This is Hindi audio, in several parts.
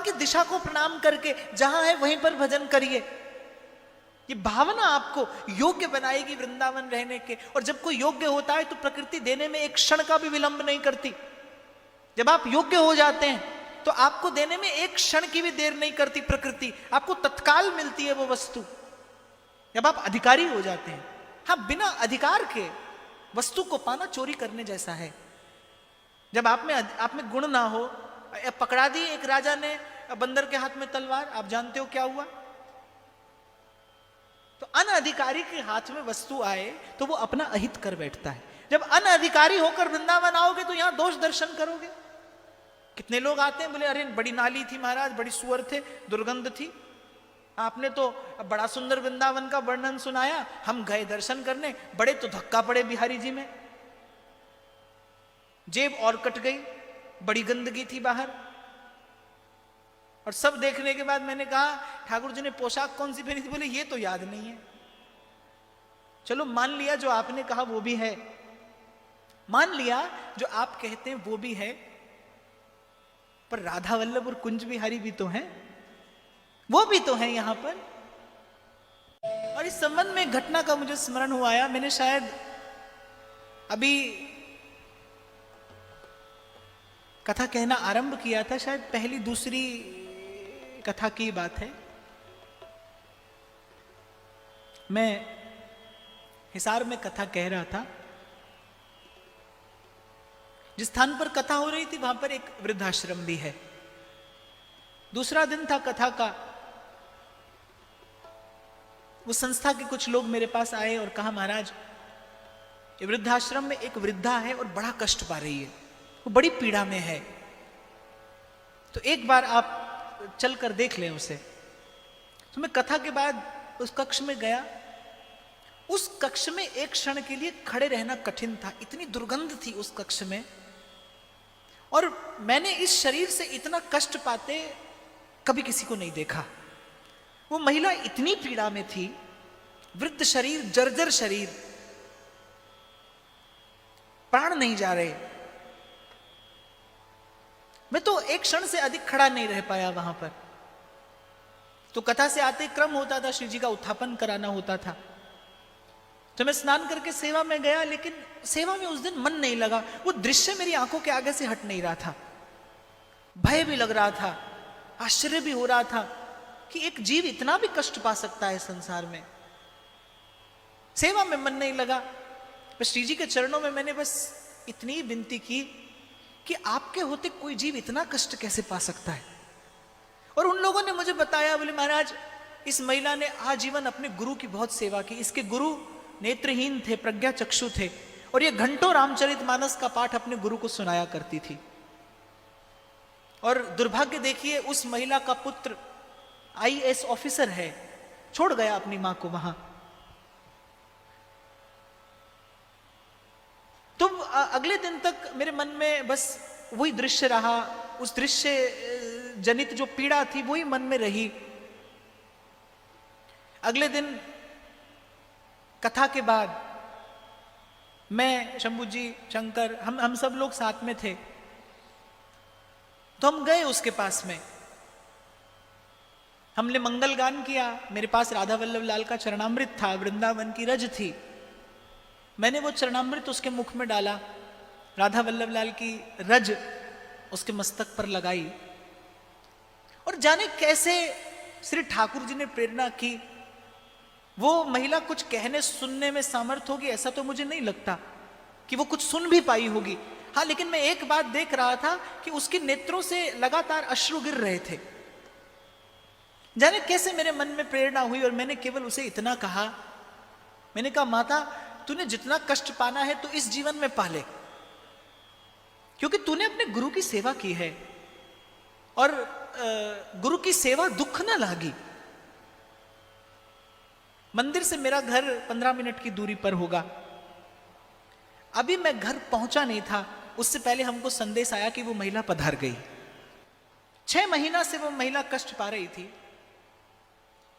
वृंदावन की दिशा को प्रणाम करके जहां है वहीं पर भजन करिए। ये भावना आपको योग्य बनाएगी वृंदावन रहने के। और जब कोई योग्य होता है तो प्रकृति देने में एक क्षण का भी विलंब नहीं करती। जब आप योग्य हो जाते हैं तो आपको देने में एक क्षण की भी देर नहीं करती प्रकृति, आपको तत्काल मिलती है वो वस्तु। जब आप अधिकारी हो जाते हैं, हाँ, बिना अधिकार के वस्तु को पाना चोरी करने जैसा है। जब आप में गुण ना हो, पकड़ा दी एक राजा ने बंदर के हाथ में तलवार, आप जानते हो क्या हुआ। तो अनअधिकारी के हाथ में वस्तु आए तो वो अपना अहित कर बैठता है। जब अनअधिकारी होकर वृंदावन आओगे तो यहां दोष दर्शन करोगे। कितने लोग आते हैं, बोले अरे बड़ी नाली थी महाराज, बड़ी सुअर थे, दुर्गंध थी। आपने तो बड़ा सुंदर वृंदावन का वर्णन सुनाया, हम गए दर्शन करने, बड़े तो धक्का पड़े बिहारी जी में, जेब और कट गई, बड़ी गंदगी थी बाहर। और सब देखने के बाद मैंने कहा ठाकुर जी ने पोशाक कौन सी पहनी थी, बोले ये तो याद नहीं है। चलो मान लिया जो आपने कहा वो भी है, मान लिया जो आप कहते हैं वो भी है, पर राधा वल्लभ और कुंज बिहारी भी तो हैं, वो भी तो हैं यहां पर। और इस संबंध में घटना का मुझे स्मरण हुआ आया, मैंने शायद अभी कथा कहना आरंभ किया था, शायद पहली दूसरी कथा की बात है। मैं हिसार में कथा कह रहा था। जिस स्थान पर कथा हो रही थी वहां पर एक वृद्धाश्रम भी है। दूसरा दिन था कथा का। उस संस्था के कुछ लोग मेरे पास आए और कहा महाराज ये वृद्धाश्रम में एक वृद्धा है और बड़ा कष्ट पा रही है, वो बड़ी पीड़ा में है, तो एक बार आप चल कर देख लें उसे। तो मैं कथा के बाद उस कक्ष में गया। उस कक्ष में एक क्षण के लिए खड़े रहना कठिन था, इतनी दुर्गंध थी उस कक्ष में। और मैंने इस शरीर से इतना कष्ट पाते कभी किसी को नहीं देखा। वो महिला इतनी पीड़ा में थी, वृद्ध शरीर, जर्जर शरीर, प्राण नहीं जा रहे। मैं तो एक क्षण से अधिक खड़ा नहीं रह पाया वहां पर। तो कथा से आते क्रम होता था, श्री जी का उत्थापन कराना होता था, तो मैं स्नान करके सेवा में गया, लेकिन सेवा में उस दिन मन नहीं लगा। वो दृश्य मेरी आंखों के आगे से हट नहीं रहा था। भय भी लग रहा था, आश्चर्य भी हो रहा था कि एक जीव इतना भी कष्ट पा सकता है संसार में। सेवा में मन नहीं लगा। बस श्री जी के चरणों में मैंने बस इतनी विनती की कि आपके होते कोई जीव इतना कष्ट कैसे पा सकता है। और उन लोगों ने मुझे बताया, बोले महाराज इस महिला ने आजीवन अपने गुरु की बहुत सेवा की। इसके गुरु नेत्रहीन थे, प्रज्ञा चक्षु थे, और ये घंटों रामचरितमानस का पाठ अपने गुरु को सुनाया करती थी। और दुर्भाग्य देखिए, उस महिला का पुत्र आईएएस ऑफिसर है, छोड़ गया अपनी मां को वहां। तो अगले दिन तक मेरे मन में बस वही दृश्य रहा, उस दृश्य जनित जो पीड़ा थी वही मन में रही। अगले दिन कथा के बाद मैं, शंभू जी, शंकर, हम सब लोग साथ में थे। तो हम गए उसके पास में, हमने मंगल गान किया। मेरे पास राधा वल्लभ लाल का चरणामृत था, वृंदावन की रज थी। मैंने वो चरणामृत उसके मुख में डाला, राधा वल्लभ लाल की रज उसके मस्तक पर लगाई। और जाने कैसे श्री ठाकुर जी ने प्रेरणा की। वो महिला कुछ कहने सुनने में सामर्थ होगी ऐसा तो मुझे नहीं लगता कि वो कुछ सुन भी पाई होगी। हाँ, लेकिन मैं एक बात देख रहा था कि उसके नेत्रों से लगातार अश्रु गिर रहे थे। जाने कैसे मेरे मन में प्रेरणा हुई और मैंने केवल उसे इतना कहा, मैंने कहा माता तूने जितना कष्ट पाना है तो इस जीवन में पा ले, क्योंकि तूने अपने गुरु की सेवा की है और गुरु की सेवा दुख न लागी। मंदिर से मेरा घर 15 मिनट की दूरी पर होगा। अभी मैं घर पहुंचा नहीं था, उससे पहले हमको संदेश आया कि वो महिला पधार गई। 6 महीना से वो महिला कष्ट पा रही थी।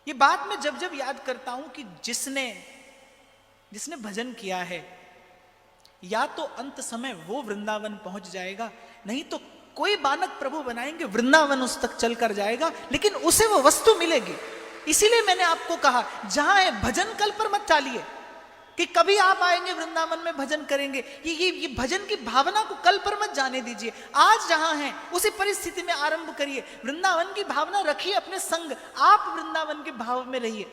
ये बात मैं जब जब याद करता हूं कि जिसने भजन किया है, या तो अंत समय वो वृंदावन पहुंच जाएगा, नहीं तो कोई बालक प्रभु बनाएंगे, वृंदावन उस तक चल कर जाएगा, लेकिन उसे वो वस्तु मिलेगी। इसीलिए मैंने आपको कहा जहां है भजन कल पर मत टालिए कि कभी आप आएंगे वृंदावन में भजन करेंगे। ये भजन की भावना को कल पर मत जाने दीजिए। आज जहां है उसी परिस्थिति में आरंभ करिए। वृंदावन की भावना रखिए अपने संग, आप वृंदावन के भाव में रहिए।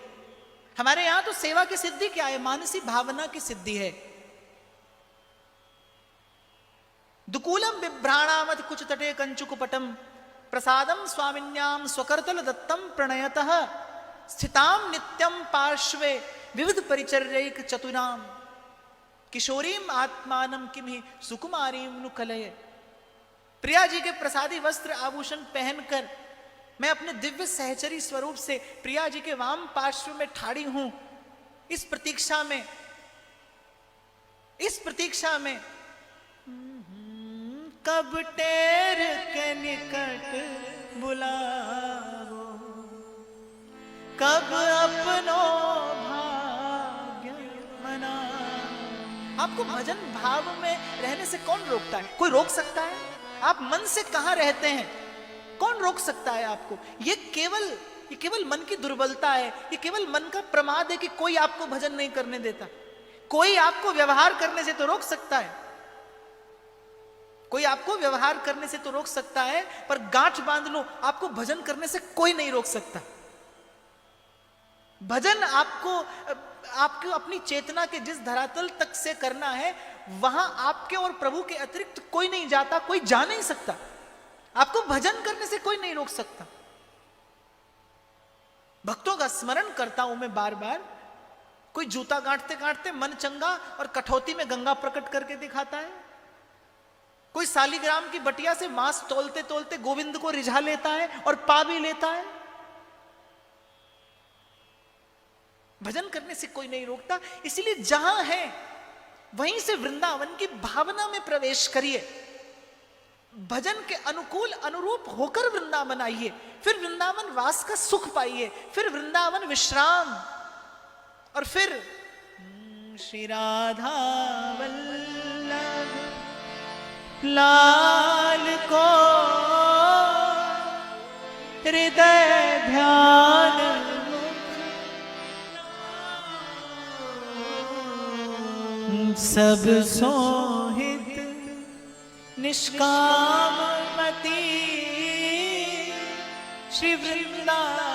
हमारे यहां तो सेवा की सिद्धि क्या है? मानसी भावना की सिद्धि है। दुकूलम बिभ्राणामति कुछ तटे कंचुकुपटम प्रसादम स्वामिन्याम स्वकर्तल दत्तम प्रणयतः स्थिताम नित्यम पार्श्वे विविध परिचर्यैक चतुराम किशोरीम आत्मानम किमि सुकुमारीम नु कलय। प्रिया जी के प्रसादी वस्त्र आभूषण पहनकर मैं अपने दिव्य सहचरी स्वरूप से प्रिया जी के वाम पार्श्व में ठाड़ी हूं। इस प्रतीक्षा में कब टेर के निकट बुलाओ, कब अपनो भाग्य मना। आपको भजन भाव में रहने से कौन रोकता है? कोई रोक सकता है? आप मन से कहां रहते हैं, कौन रोक सकता है आपको? ये केवल मन की दुर्बलता है, ये केवल मन का प्रमाद है कि कोई आपको भजन नहीं करने देता। कोई आपको व्यवहार करने से तो रोक सकता है, कोई आपको व्यवहार करने से तो रोक सकता है, पर गांठ बांध लो, आपको भजन करने से कोई नहीं रोक सकता। भजन आपको अपनी चेतना के जिस धरातल तक से करना है, वहां आपके और प्रभु के अतिरिक्त कोई नहीं जाता, कोई जा नहीं सकता। आपको भजन करने से कोई नहीं रोक सकता। भक्तों का स्मरण करता हूं मैं बार बार। कोई जूता गांठते गांठते मन चंगा और कठौती में गंगा प्रकट करके दिखाता है। कोई सालीग्राम की बटिया से मांस तोलते तोलते गोविंद को रिझा लेता है और पा भी लेता है। भजन करने से कोई नहीं रोकता। इसलिए जहां है वहीं से वृंदावन की भावना में प्रवेश करिए। भजन के अनुकूल अनुरूप होकर वृंदावन आइए, फिर वृंदावन वास का सुख पाइए, फिर वृंदावन विश्राम, और फिर श्री राधा वल्लभ लाल को हृदय ध्यान सब सोहित निष्काम मति श्री वृंदावन